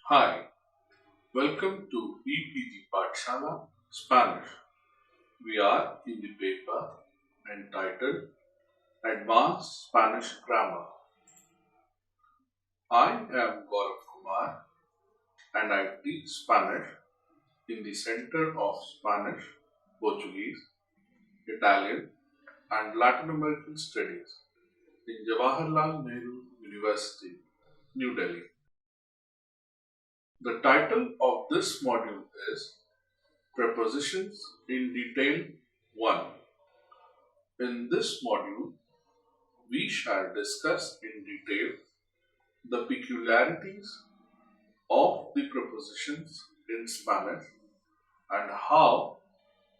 Hi, welcome to EPG Pathshala Spanish. We are in the paper entitled Advanced Spanish Grammar. I am Gaurav Kumar and I teach Spanish in the Center of Spanish, Portuguese, Italian and Latin American Studies in Jawaharlal Nehru University, New Delhi. The title of this module is Prepositions in Detail 1. In this module, we shall discuss in detail the peculiarities of the prepositions in Spanish and how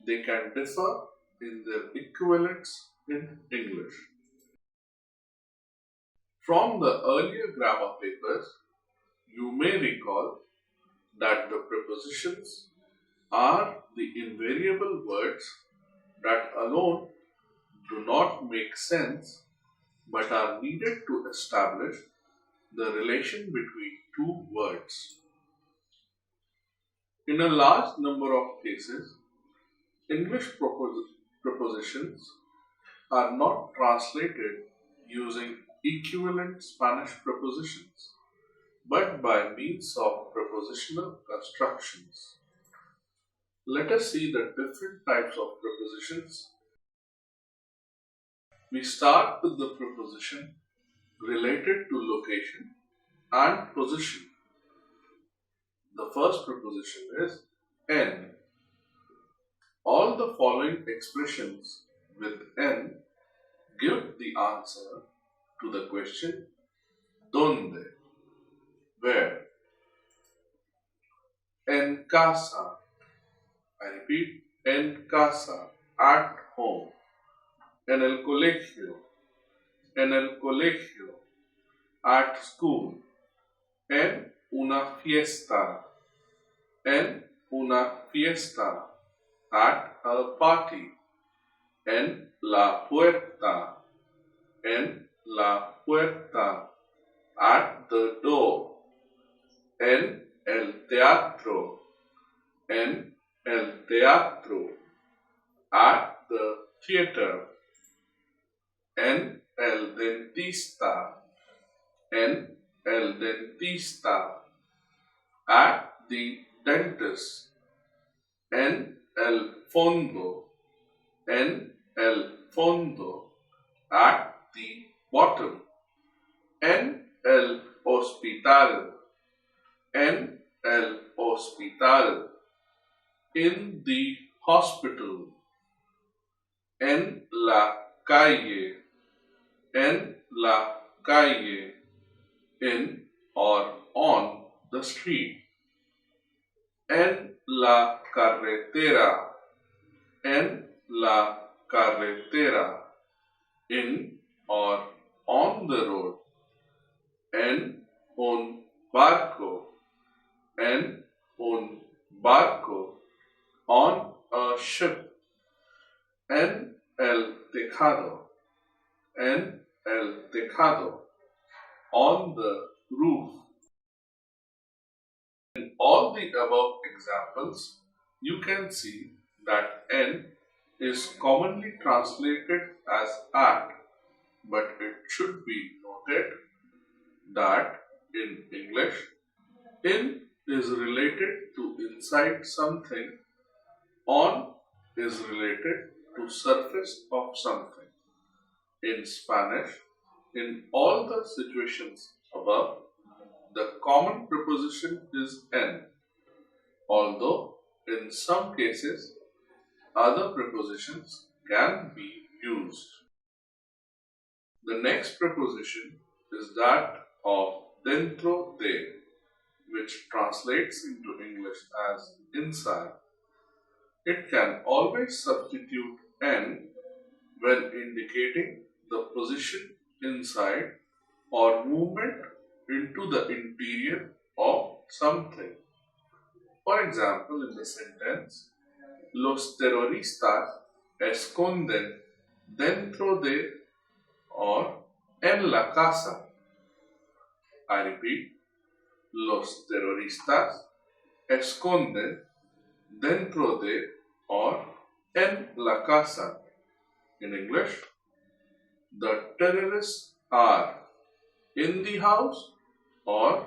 they can differ in their equivalents in English. From the earlier grammar papers, you may recall that the prepositions are the invariable words that alone do not make sense but are needed to establish the relation between two words. In a large number of cases, English prepositions are not translated using equivalent Spanish prepositions but by means of prepositional constructions. Let us see the different types of prepositions. We start with the preposition related to location and position. The first preposition is en. All the following expressions with en give the answer to the question ¿Dónde? Where? En casa. I repeat, en casa, at home. En el colegio, at school. En una fiesta, at a party. En la puerta, at the door. En el teatro, at the theater. En el dentista, at the dentist. En el fondo, at the bottom. En el hospital, in the hospital. En la calle, in or on the street. En la carretera, in or on the road. En un barco, on a ship. En el tejado, on the roof. In all the above examples, you can see that en is commonly translated as at, but it should be noted that in English, in is related to inside something, on is related to surface of something. In Spanish, in all the situations above, the common preposition is en, although in some cases other prepositions can be used. The next preposition is that of dentro de, which translates into English as inside. It can always substitute en when indicating the position inside or movement into the interior of something. For example, in the sentence, los terroristas esconden dentro de or en la casa. I repeat, los terroristas esconden dentro de or en la casa. In English, the terrorists are in the house or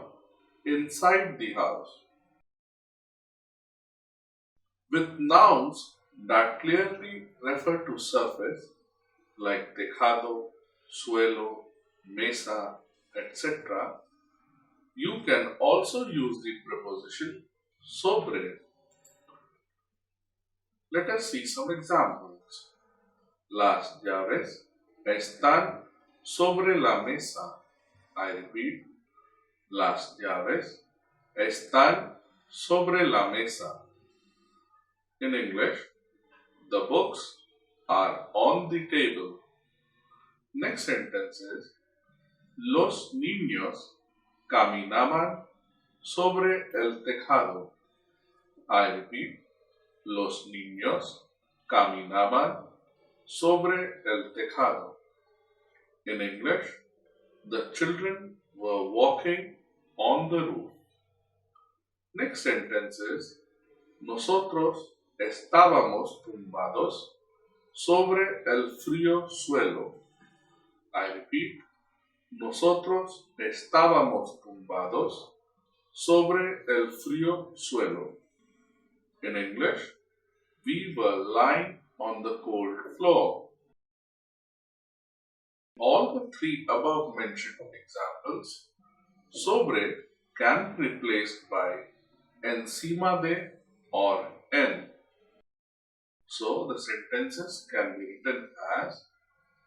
inside the house. With nouns that clearly refer to surface like tejado, suelo, mesa, etc., you can also use the preposition sobre. Let us see some examples. Las llaves están sobre la mesa. I repeat, las llaves están sobre la mesa. In English, the books are on the table. Next sentence is, los niños caminaban sobre el tejado. I repeat, los niños caminaban sobre el tejado. In English, the children were walking on the roof. Next sentence is, nosotros estábamos tumbados sobre el frío suelo. I repeat, nosotros estábamos tumbados sobre el frío suelo. In English, we were lying on the cold floor. All the three above mentioned examples, sobre can be replaced by encima de or en. So the sentences can be written as,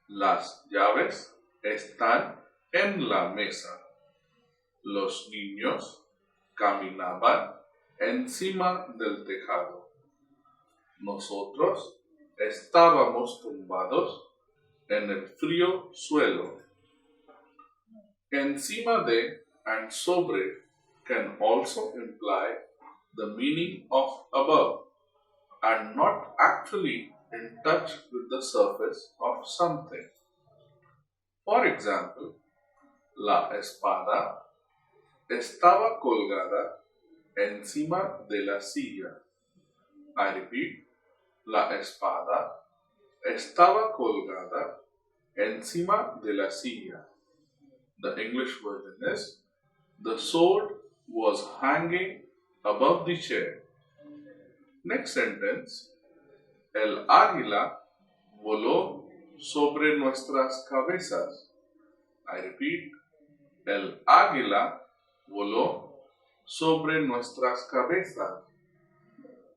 las llaves están en la mesa. Los niños caminaban encima del tejado. Nosotros estábamos tumbados en el frío suelo. Encima de and sobre can also imply the meaning of above and not actually in touch with the surface of something. For example, la espada estaba colgada encima de la silla. I repeat, la espada estaba colgada encima de la silla. The English version is, the sword was hanging above the chair. Next sentence, el águila voló sobre nuestras cabezas. I repeat, el águila voló sobre nuestras cabezas.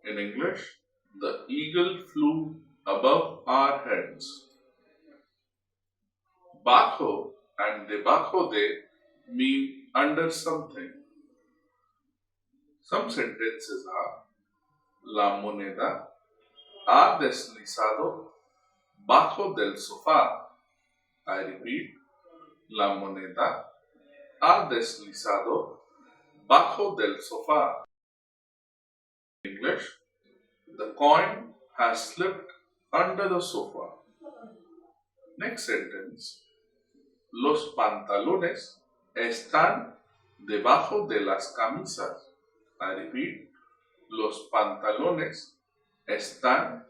In English, the eagle flew above our heads. Bajo and debajo de mean under something. Some sentences are, la moneda ha deslizado bajo del sofá. I repeat, la moneda ha deslizado bajo del sofá. In English, the coin has slipped under the sofa. Next sentence, los pantalones están debajo de las camisas. I repeat, los pantalones están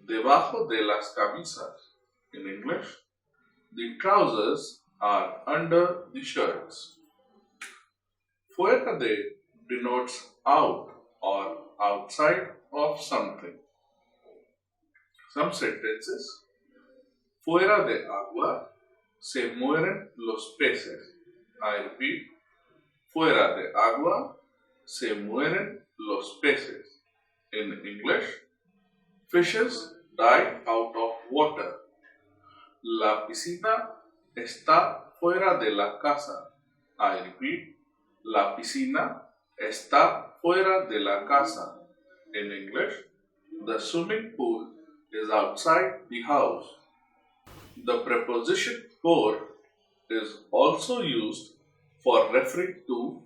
debajo de las camisas. In English, the trousers are under the shirts. Fuera de denotes out or outside of something. Some sentences, fuera de agua se mueren los peces. I repeat, fuera de agua se mueren los peces. In English, fishes die out of water. La piscina está fuera de la casa. I repeat, la piscina está fuera de la casa. In English, the swimming pool is outside the house. The preposition por is also used for referring to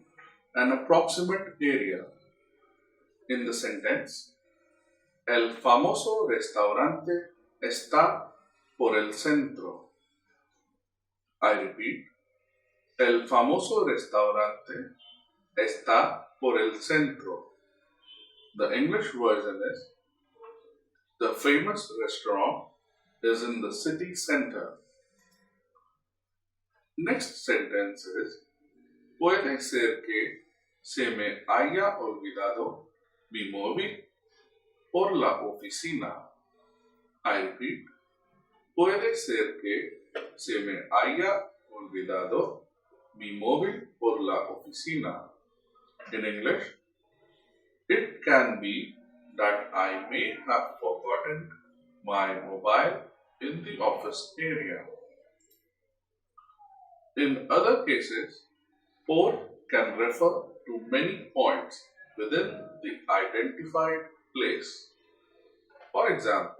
an approximate area. In the sentence, el famoso restaurante está por el centro. I repeat, el famoso restaurante está por el centro. The English version is the famous restaurant is in the city center. Next sentence is puede ser que se me haya olvidado mi móvil por la oficina. I repeat, puede ser que se me haya olvidado mi móvil por la oficina. In English, it can be that I may have forgotten my mobile in the office area. In other cases, por can refer to many points within the identified place. For example,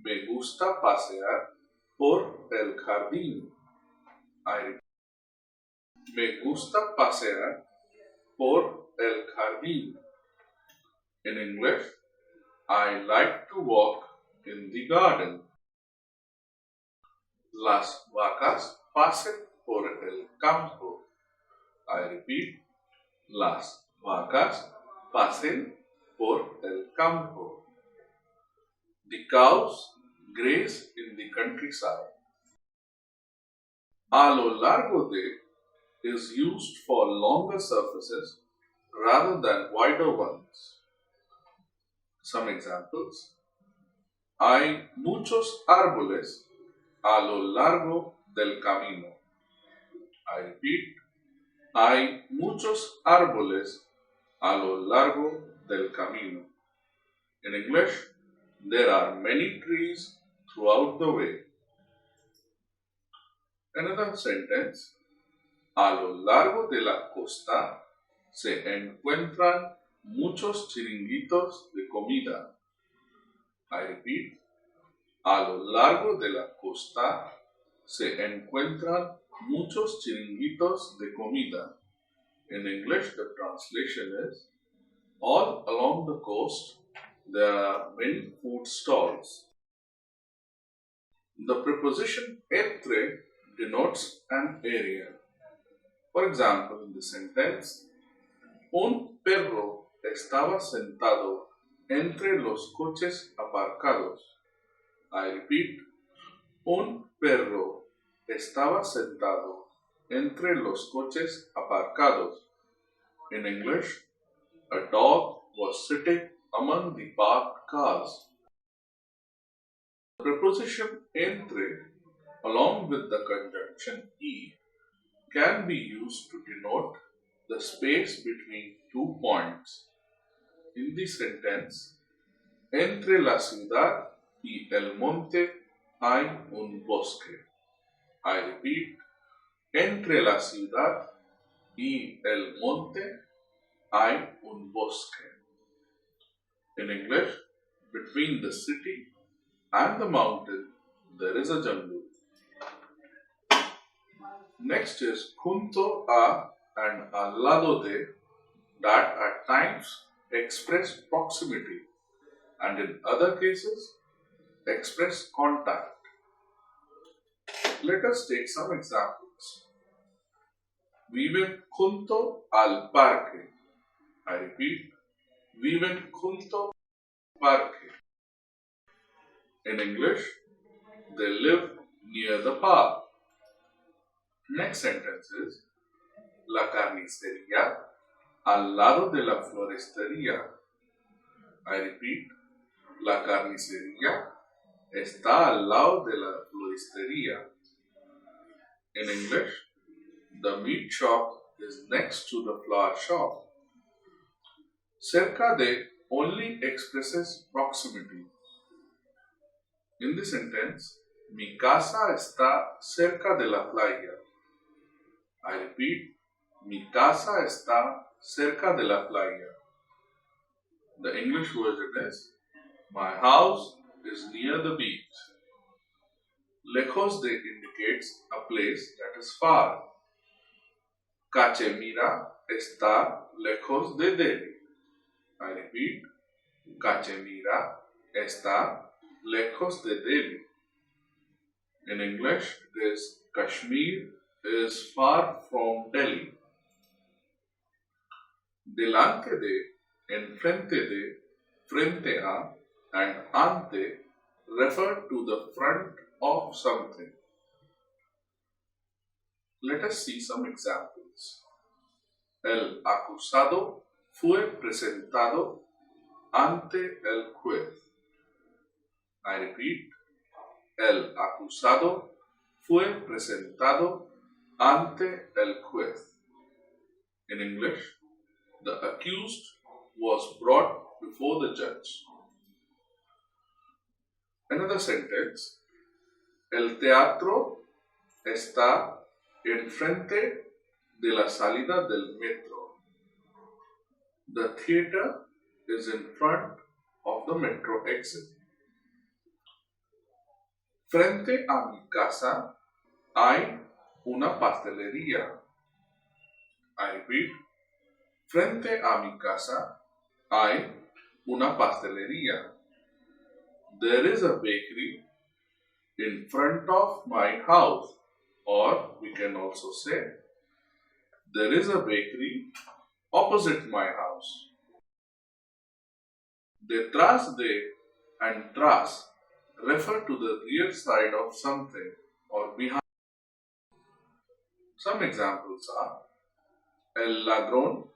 me gusta pasear por el jardín. I repeat, me gusta pasear por el jardín. In English, I like to walk in the garden. Las vacas pasen por el campo. I repeat, las vacas pasen por el campo. The cows graze in the countryside. A lo largo de is used for longer surfaces rather than wider ones. Some examples. Hay muchos árboles a lo largo del camino. I repeat, hay muchos árboles a lo largo del camino. In English, there are many trees throughout the way. Another sentence. A lo largo de la costa se encuentran muchos chiringuitos de comida. I repeat, a lo largo de la costa se encuentran muchos chiringuitos de comida. In English, the translation is, all along the coast there are many food stalls. The preposition entre denotes an area. For example, in the sentence, un perro estaba sentado entre los coches aparcados. I repeat, un perro estaba sentado entre los coches aparcados. In English, a dog was sitting among the parked cars. The preposition entre, along with the conjunction y, can be used to denote the space between 2 points. In the sentence, entre la ciudad y el monte hay un bosque. I repeat, entre la ciudad y el monte hay un bosque. In English, between the city and the mountain there is a jungle. Next is junto a and al lado de, that at times express proximity and in other cases express contact. Let us take some examples. Viven junto al parque. I repeat, viven junto al parque. In English, they live near the park. Next sentence is, la carnicería al lado de la floristería. I repeat, la carnicería está al lado de la floristería. In English, the meat shop is next to the flower shop. Cerca de only expresses proximity. In the sentence, mi casa está cerca de la playa. I repeat, mi casa está cerca de la playa. The English version is, my house is near the beach. Lejos de indicates a place that is far. Cachemira está lejos de Delhi. I repeat, Cachemira está lejos de Delhi. In English, it is Kashmir is far from Delhi. delante de, enfrente de, frente a, and ante refer to the front of something. Let us see some examples. El acusado fue presentado ante el juez. I repeat, el acusado fue presentado ante el juez. In English, the accused was brought before the judge. Another sentence, el teatro está enfrente de la salida del metro. The theater is in front of the metro exit. Frente a mi casa hay una pastelería. I repeat, frente a mi casa hay una pastelería. There is a bakery in front of my house. Or we can also say, there is a bakery opposite my house. Detrás de and tras refer to the rear side of something or behind. Some examples are, el ladrón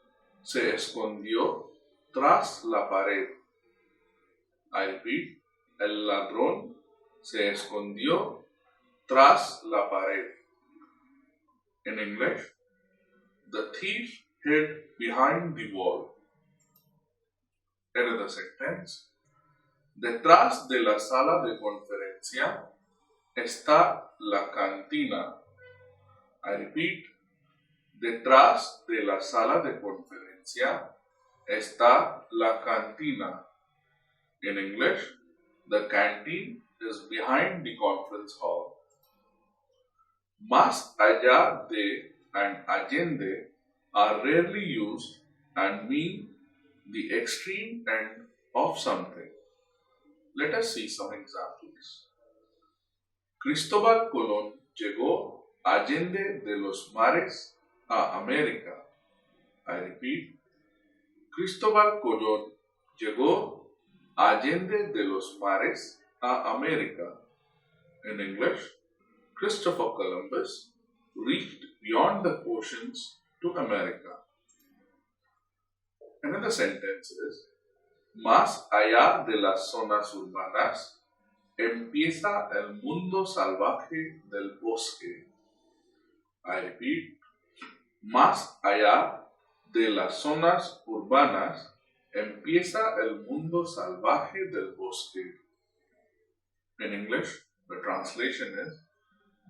se escondió tras la pared. I repeat, el ladrón se escondió tras la pared. In English, the thief hid behind the wall. Another sentence, detrás de la sala de conferencia está la cantina. I repeat, detrás de la sala de conferencia está la cantina. In English, the canteen is behind the conference hall. Más allá de and allende are rarely used and mean the extreme end of something. Let us see some examples. Cristóbal Colón llegó allende de los mares a América. I repeat, Cristóbal Colón llegó allende de los mares a América. In English, Christopher Columbus reached beyond the oceans to America. Another sentence is, más allá de las zonas urbanas empieza el mundo salvaje del bosque. I repeat, más allá de las zonas urbanas empieza el mundo salvaje del bosque. In English, the translation is,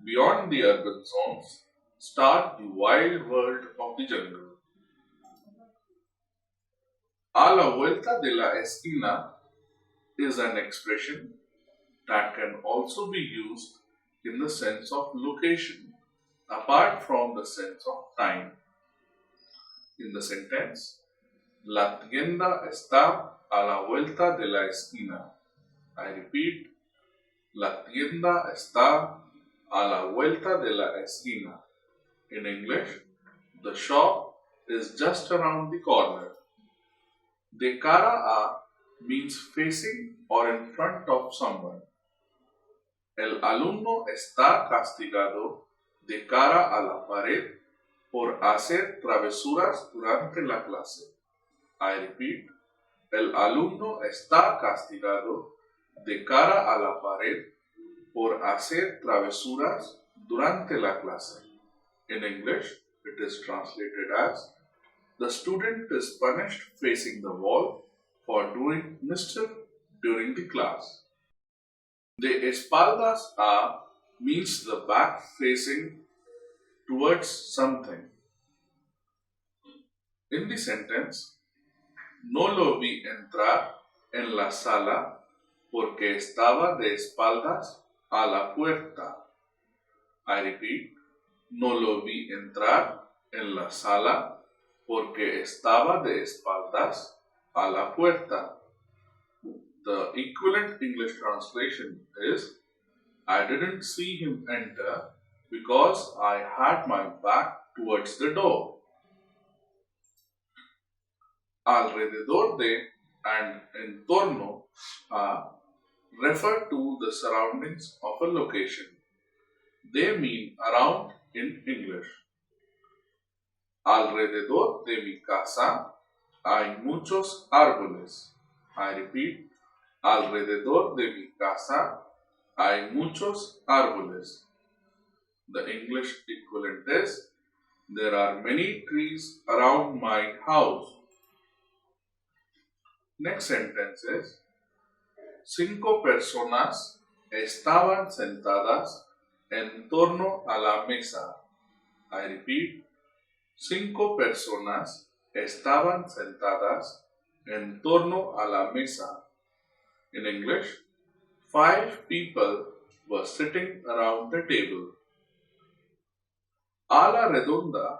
beyond the urban zones, start the wild world of the jungle. A la vuelta de la esquina is an expression that can also be used in the sense of location, apart from the sense of time. In the sentence, la tienda está a la vuelta de la esquina. I repeat, la tienda está a la vuelta de la esquina. In English, the shop is just around the corner. De cara a means facing or in front of someone. El alumno está castigado de cara a la pared por hacer travesuras durante la clase. I repeat, el alumno está castigado de cara a la pared por hacer travesuras durante la clase. In English, it is translated as, the student is punished facing the wall for doing mischief during the class. De espaldas a means the back facing towards something. In the sentence, no lo vi entrar en la sala porque estaba de espaldas a la puerta. I repeat, no lo vi entrar en la sala porque estaba de espaldas a la puerta. The equivalent English translation is, I didn't see him enter because I had my back towards the door. alrededor de and en torno a refer to the surroundings of a location. They mean around in English. Alrededor de mi casa hay muchos árboles. I repeat, alrededor de mi casa hay muchos árboles. The English equivalent is, there are many trees around my house. Next sentence is, 5 personas estaban sentadas en torno a la mesa. I repeat, 5 personas estaban sentadas en torno a la mesa. In English, 5 people were sitting around the table. A la redonda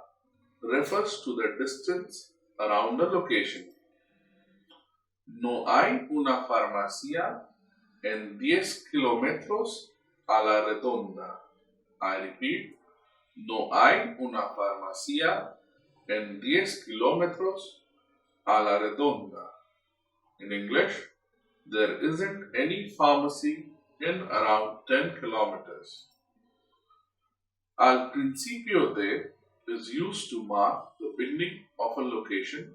refers to the distance around a location. No hay una farmacia en 10 kilómetros a la redonda. I repeat, no hay una farmacia en 10 kilómetros a la redonda. In English, there isn't any pharmacy in around 10 kilometers. Al principio de is used to mark the beginning of a location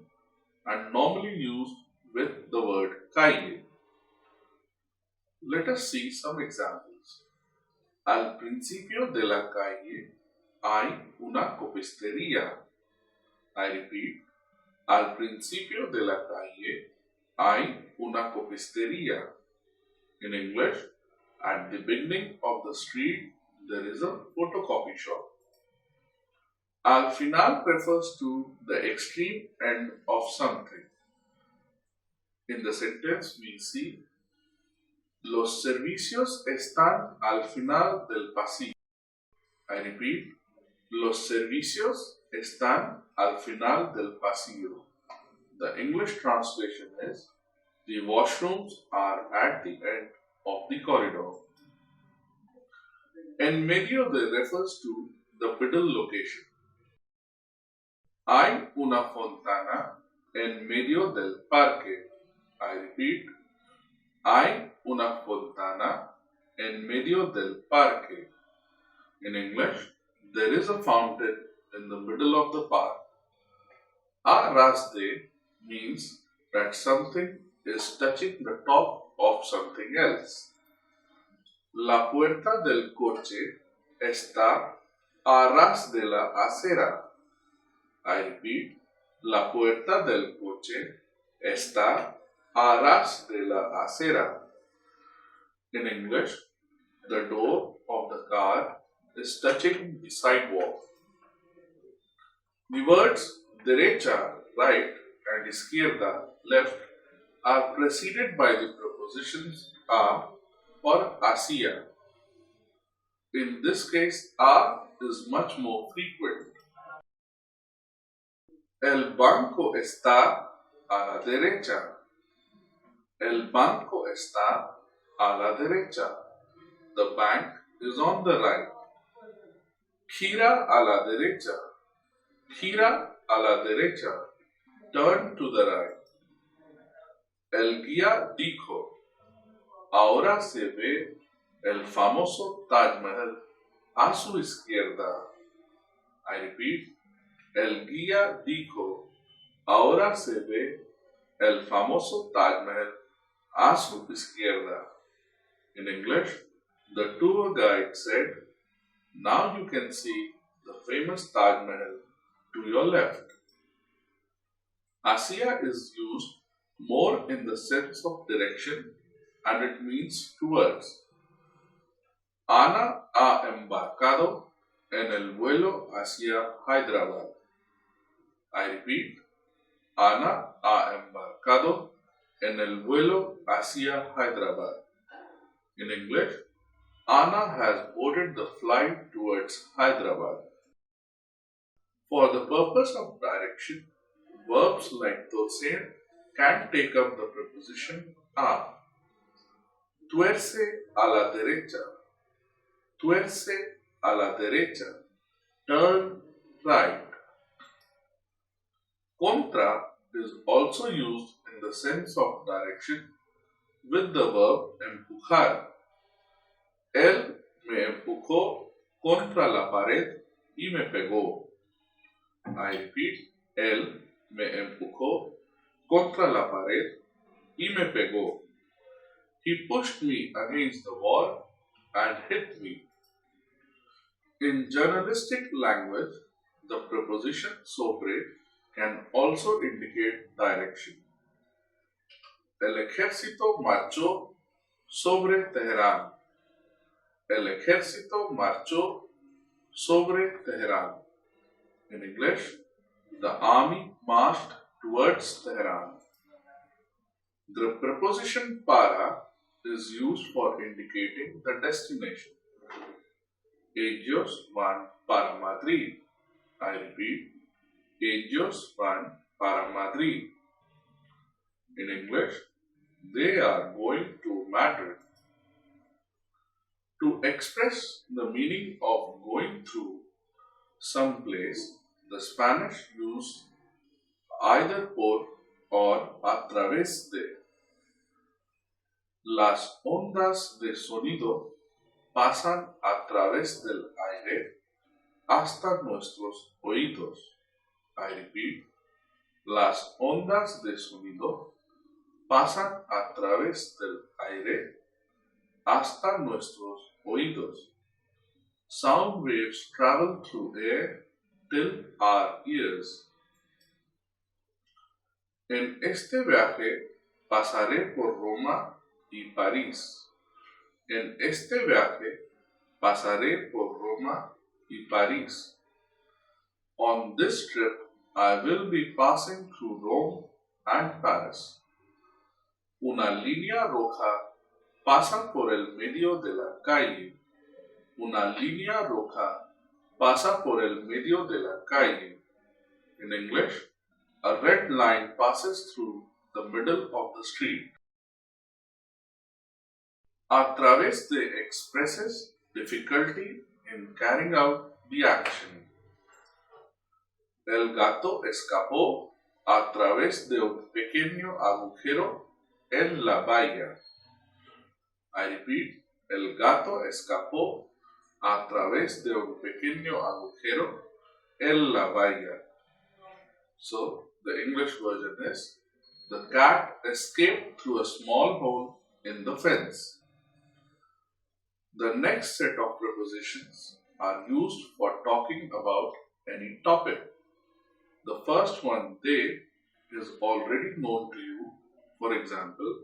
and normally used with the word calle. Let us see some examples. Al principio de la calle hay una copistería. I repeat, al principio de la calle hay una copistería. In English, at the beginning of the street there is a photocopy shop. Al final refers to the extreme end of something. In the sentence we see, los servicios están al final del pasillo. I repeat, los servicios están al final del pasillo. The English translation is, the washrooms are at the end of the corridor. En medio de refers to the middle location. Hay una fontana en medio del parque. I repeat, hay una fontana en medio del parque. In English, there is a fountain in the middle of the park. A ras de means that something is touching the top of something else. La puerta del coche está a ras de la acera. I repeat, la puerta del coche está a ras de la acera. In English, the door of the car is touching the sidewalk. The words derecha, right, and izquierda, left, are preceded by the prepositions a or hacia. In this case, a is much more frequent. El banco está a la derecha. El banco está a la derecha. The bank is on the right. Gira a la derecha. Gira a la derecha. Turn to the right. El guía dijo, ahora se ve el famoso Taj Mahal a su izquierda. I repeat, el guía dijo, ahora se ve el famoso Taj Mahal a su izquierda. In English, the tour guide said, now you can see the famous Taj Mahal to your left. Hacia is used more in the sense of direction and it means towards. Ana ha embarcado en el vuelo hacia Hyderabad. I repeat, Ana ha embarcado en el vuelo hacia Hyderabad. In English, Anna has boarded the flight towards Hyderabad. For the purpose of direction, verbs like torcer can take up the preposition a. Tuerce a la derecha. Tuerce a la derecha. Turn right. Contra is also used in the sense of direction with the verb empujar. Él me empujó contra la pared y me pegó. I repeat, él me empujó contra la pared y me pegó. He pushed me against the wall and hit me. In journalistic language, the preposition sobre can also indicate direction. El ejército marchó sobre Teherán. El ejército marchó sobre Teherán. In English, the army marched towards Tehran. The preposition para is used for indicating the destination. Ellos van para Madrid. I repeat, ellos van para Madrid. In English, they are going to Madrid. To express the meaning of going through some place, the Spanish use either por or a través de. Las ondas de sonido pasan a través del aire hasta nuestros oídos. I repeat, las ondas de sonido pasan a través del aire hasta nuestros oídos. Sound waves travel through air till our ears. En este viaje pasaré por Roma y París. En este viaje pasaré por Roma y París. On this trip, I will be passing through Rome and Paris. Una línea roja pasa por el medio de la calle. Una línea roja pasa por el medio de la calle. In English, a red line passes through the middle of the street. A través de expresses difficulty in carrying out the action. El gato escapó a través de un pequeño agujero en la valla. I repeat, el gato escapó a través de un pequeño agujero en la valla. So, the English version is, the cat escaped through a small hole in the fence. The next set of prepositions are used for talking about any topic. The first one, de, is already known to you. For example,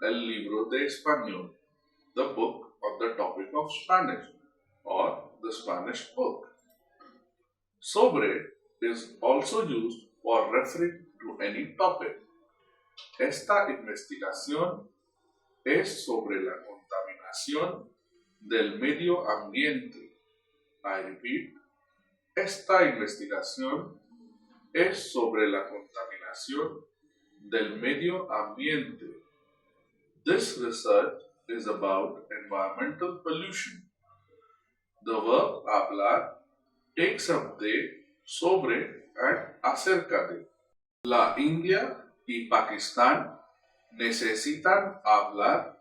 el libro de español, the book on the topic of Spanish, or the Spanish book. Sobre is also used for referring to any topic. Esta investigación es sobre la contaminación del medio ambiente. I repeat, esta investigación es sobre la contaminación del medio ambiente. This research is about environmental pollution. The verb hablar takes up de, sobre and acerca de. La India y Pakistán necesitan hablar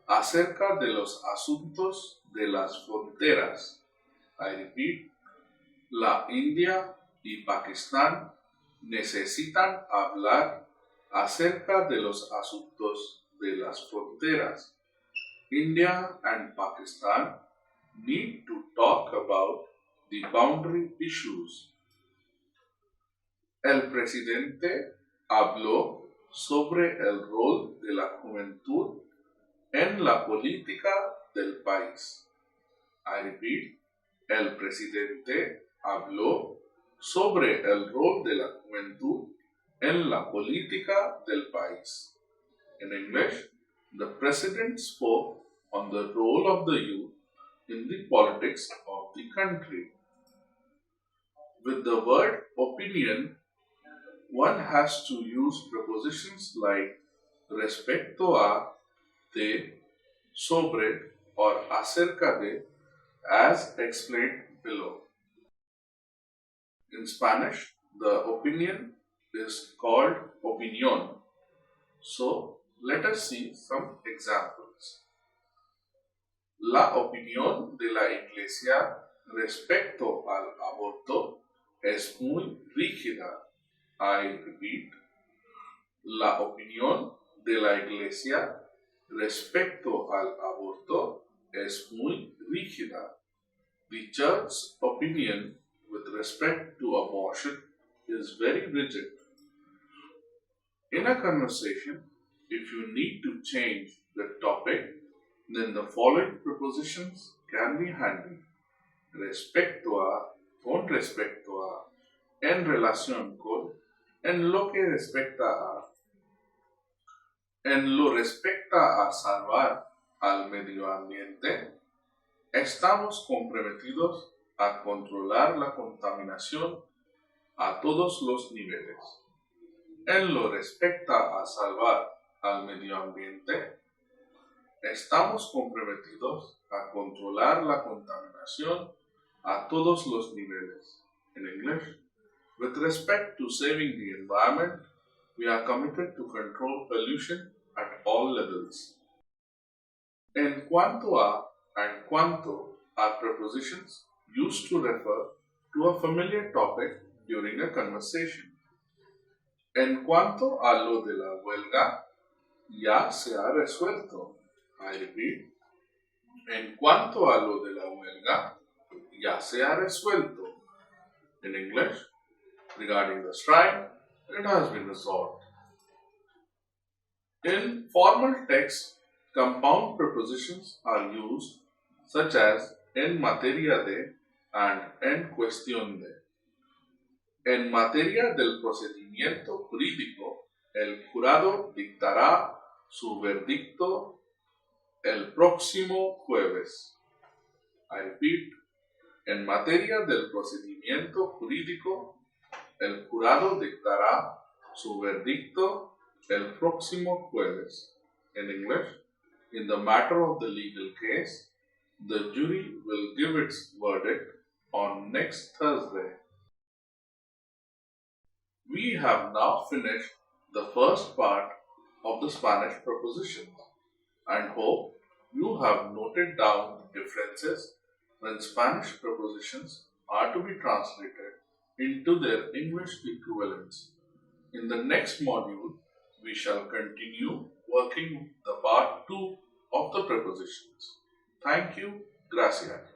acerca de los asuntos de las fronteras. I repeat, la India y Pakistán necesitan hablar acerca de los asuntos de las fronteras. India and Pakistan need to talk about the boundary issues. El presidente habló sobre el rol de la juventud en la política del país. I repeat, el presidente habló sobre el rol de la juventud en la política del país. In English, the president spoke on the role of the youth in the politics of the country. With the word opinion, one has to use prepositions like respecto a, de, sobre, or acerca de, as explained below. In Spanish, the opinion is called opinión. So, let us see some examples. La opinión de la Iglesia respecto al aborto es muy rígida. I repeat. La opinión de la Iglesia respecto al aborto es muy rígida. The Church's opinion with respect to abortion is very rigid. In a conversation, if you need to change the topic, then the following prepositions can be handy. Respecto a, con respecto a, en relación con, en lo que respecta a, en lo respecta a salvar al medio ambiente, estamos comprometidos a controlar la contaminación a todos los niveles. En lo respecta a salvar al medio ambiente, estamos comprometidos a controlar la contaminación a todos los niveles. In English, with respect to saving the environment, we are committed to control pollution at all levels. En cuanto a and cuanto are prepositions used to refer to a familiar topic during a conversation. En cuanto a lo de la huelga, ya se ha resuelto. I repeat. En cuanto a lo de la huelga, ya se ha resuelto. In English, regarding the strike, it has been resolved. In formal text, compound prepositions are used such as en materia de and en cuestión de. En materia del procedimiento jurídico, el jurado dictará su verdicto el próximo jueves. I repeat. En materia del procedimiento jurídico, el jurado dictará su verdicto el próximo jueves. In English, in the matter of the legal case, the jury will give its verdict on next Thursday. We have now finished the first part of the Spanish prepositions and hope you have noted down the differences when Spanish prepositions are to be translated into their English equivalents. In the next module, we shall continue working the part 2 of the prepositions. Thank you. Gracias.